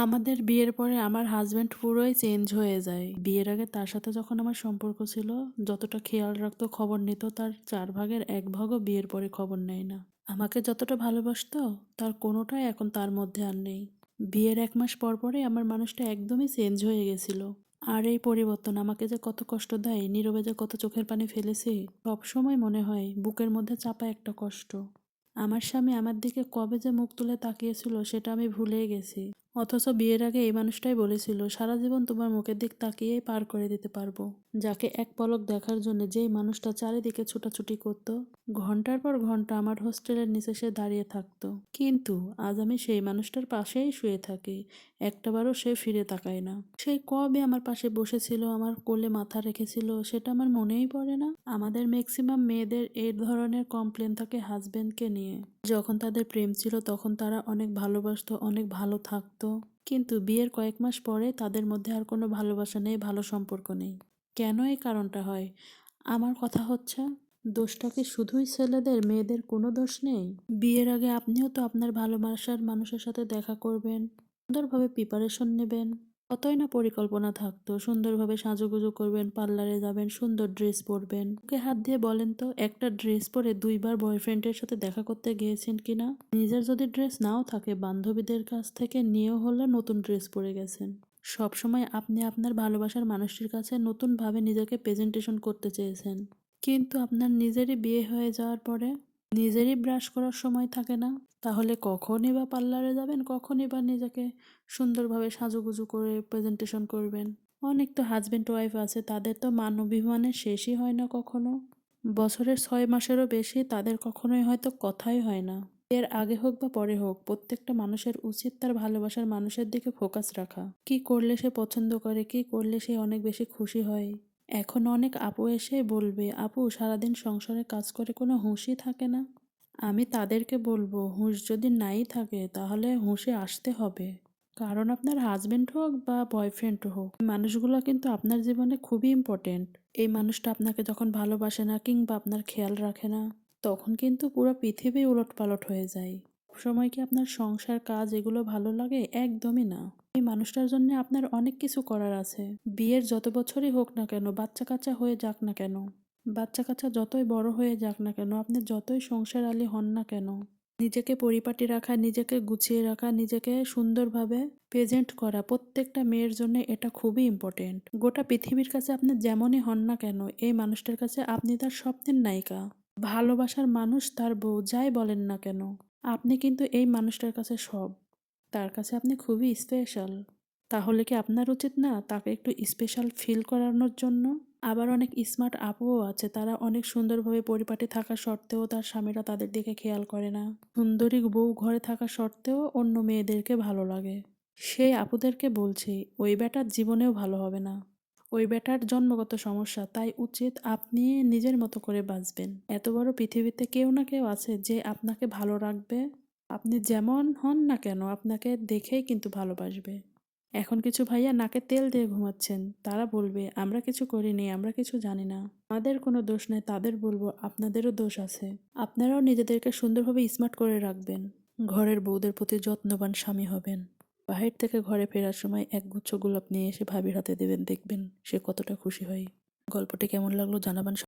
আমাদের বিয়ের পরে আমার হাসব্যান্ড পুরোই চেঞ্জ হয়ে যায়। বিয়ের আগে তার সাথে যখন আমার সম্পর্ক ছিল, যতটা খেয়াল রাখতো, খবর নিত, তার ৪ ভাগের ১ ভাগও বিয়ের পরে খবর নেয় না। আমাকে যতটা ভালোবাসতো, তার কোনোটাই এখন তার মধ্যে আর নেই। বিয়ের ১ মাস পরই আমার মানুষটা একদমই চেঞ্জ হয়ে গেছিল। আর এই পরিবর্তন আমাকে যে কত কষ্ট দেয়, নীরবে যে কত চোখের পানি ফেলেছি, সবসময় মনে হয় বুকের মধ্যে চাপা একটা কষ্ট। আমার স্বামী আমার দিকে কবে যে মুখ তুলে তাকিয়েছিল সেটা আমি ভুলেই গেছি। অথচ বিয়ের আগে এই মানুষটাই বলেছিল, সারা জীবন তোমার মুখের দিক তাকিয়েই পার করে দিতে পারবো। যাকে এক পলক দেখার জন্য যেই মানুষটা চারিদিকে ছুটাছুটি করত, ঘন্টার পর ঘন্টা আমার হোস্টেলের নিচে সে দাঁড়িয়ে থাকতো। কিন্তু আজ আমি সেই মানুষটার পাশেই শুয়ে থাকি, একটাবারও সে ফিরে তাকায় না। সেই কবে আমার পাশে বসেছিল, আমার কোলে মাথা রেখেছিল, সেটা আমার মনেই পড়ে না। আমাদের ম্যাক্সিমাম মেয়েদের এই ধরনের কমপ্লেন থাকে হাজবেন্ডকে নিয়ে। যখন তাদের প্রেম ছিল তখন তারা অনেক ভালোবাসতো, অনেক ভালো থাকতো, কিন্তু বিয়ের কয়েক মাস পরে তাদের মধ্যে আর কোনো ভালোবাসা নেই, ভালো সম্পর্ক নেই। কেন এই কারণটা হয়? আমার কথা হচ্ছে, দোষটা কি শুধুই ছেলেদের, মেয়েদের কোনো দোষ নেই? বিয়ের আগে আপনিও তো আপনার ভালোবাসার মানুষের সাথে দেখা করবেন, সুন্দরভাবে প্রিপারেশন নেবেন, কতই না পরিকল্পনা থাকতো। সুন্দরভাবে সাজুগুজু করবেন, পার্লারে যাবেন, সুন্দর ড্রেস পরবেন। ওকে হাত দিয়ে বলেন তো, একটা ড্রেস পরে ২ বার বয়ফ্রেন্ডের সাথে দেখা করতে গিয়েছেন কিনা? নিজের যদি ড্রেস নাও থাকে, বান্ধবীদের কাছ থেকে নিয়েও হলে নতুন ড্রেস পরে গেছেন। সবসময় আপনি আপনার ভালোবাসার মানুষটির কাছে নতুনভাবে নিজেকে প্রেজেন্টেশন করতে চেয়েছেন, কিন্তু আপনার নিজেরই বিয়ে হয়ে যাওয়ার পরে নিজেরই ব্রাশ করার সময় থাকে না। তাহলে কখনই বা পার্লারে যাবেন, কখনই বা নিজেকে সুন্দরভাবে সাজুগুজু করে প্রেজেন্টেশন করবেন? অনেক তো হাজবেন্ড ওয়াইফ আছে, তাদের তো মান অভিমানের শেষই হয় না কখনো। বছরের ৬ মাসেরও বেশি তাদের কখনোই হয়তো কথাই হয় না। এর আগে হোক বা পরে হোক, প্রত্যেকটা মানুষের উচিত তার ভালোবাসার মানুষের দিকে ফোকাস রাখা। কি করলে সে পছন্দ করে, কি করলে সে অনেক বেশি খুশি হয়। এখন অনেক আপু এসে বলবে, আপু সারাদিন সংসারে কাজ করে কোনো হুঁশই থাকে না। আমি তাদেরকে বলবো, হুঁশ যদি নাই থাকে তাহলে হুঁশে আসতে হবে। কারণ আপনার হাজবেন্ড হোক বা বয়ফ্রেন্ড হোক, এই মানুষগুলো কিন্তু আপনার জীবনে খুবই ইম্পর্টেন্ট। এই মানুষটা আপনাকে যখন ভালোবাসে না কিংবা আপনার খেয়াল রাখে না, তখন কিন্তু পুরো পৃথিবী উলটপালট হয়ে যায়। সময় কি আপনার সংসার, কাজ এগুলো ভালো লাগে? একদমই না। এই মানুষটার জন্য আপনার অনেক কিছু করার আছে। বিয়ের যত বছরই হোক না কেন, বাচ্চা কাচ্চা হয়ে যাক না কেন, বাচ্চা কাচ্চা যতই বড় হয়ে যাক না কেন, আপনি যতই সংসার আলী হন না কেন, নিজেকে পরিপাটি রাখা, নিজেকে গুছিয়ে রাখা, নিজেকে সুন্দরভাবে প্রেজেন্ট করা প্রত্যেকটা মেয়ের জন্য এটা খুবই ইম্পর্টেন্ট। গোটা পৃথিবীর কাছে আপনি যেমনই হন না কেন, এই মানুষটার কাছে আপনি তার স্বপ্নের নায়িকা, ভালোবাসার মানুষ, তার বউ, যাই বলেন না কেন, আপনি কিন্তু এই মানুষটার কাছে সব। তার কাছে আপনি খুবই স্পেশাল। তাহলে কি আপনার উচিত না তাকে একটু স্পেশাল ফিল করানোর জন্য? আবার অনেক স্মার্ট আপুও আছে, তারা অনেক সুন্দরভাবে পরিপাটি থাকা সত্ত্বেও তার স্বামীরা তাদের দিকে খেয়াল করে না। সুন্দরী বউ ঘরে থাকা সত্ত্বেও অন্য মেয়েদেরকে ভালো লাগে। সেই আপুদেরকে বলছি, ওই বেটার জীবনেও ভালো হবে না। ওই বেটার জন্মগত সমস্যা, তাই উচিত আপনি নিজের মতো করে বাঁচবেন। এত বড় পৃথিবীতে কেউ না কেউ আছে যে আপনাকে ভালো রাখবে। আপনি যেমন হন না কেন, আপনাকে দেখেই কিন্তু ভালোবাসবে। এখন কিছু ভাইয়া নাকে তেল দিয়ে ঘুমাচ্ছেন, তারা বলবে আমরা কিছু করিনি, আমরা কিছু জানি না, আমাদের কোনো দোষ নেই। তাদের বলবো, আপনাদেরও দোষ আছে। আপনারাও নিজেদেরকে সুন্দরভাবে স্মার্ট করে রাখবেন। ঘরের বউদের প্রতি যত্নবান স্বামী হবেন। বাহির থেকে ঘরে ফেরার সময় একগুচ্ছ গোলাপ নিয়ে এসে ভাবির হাতে দেবেন, দেখবেন সে কতটা খুশি হয়। গল্পটি কেমন লাগলো জানাবেন।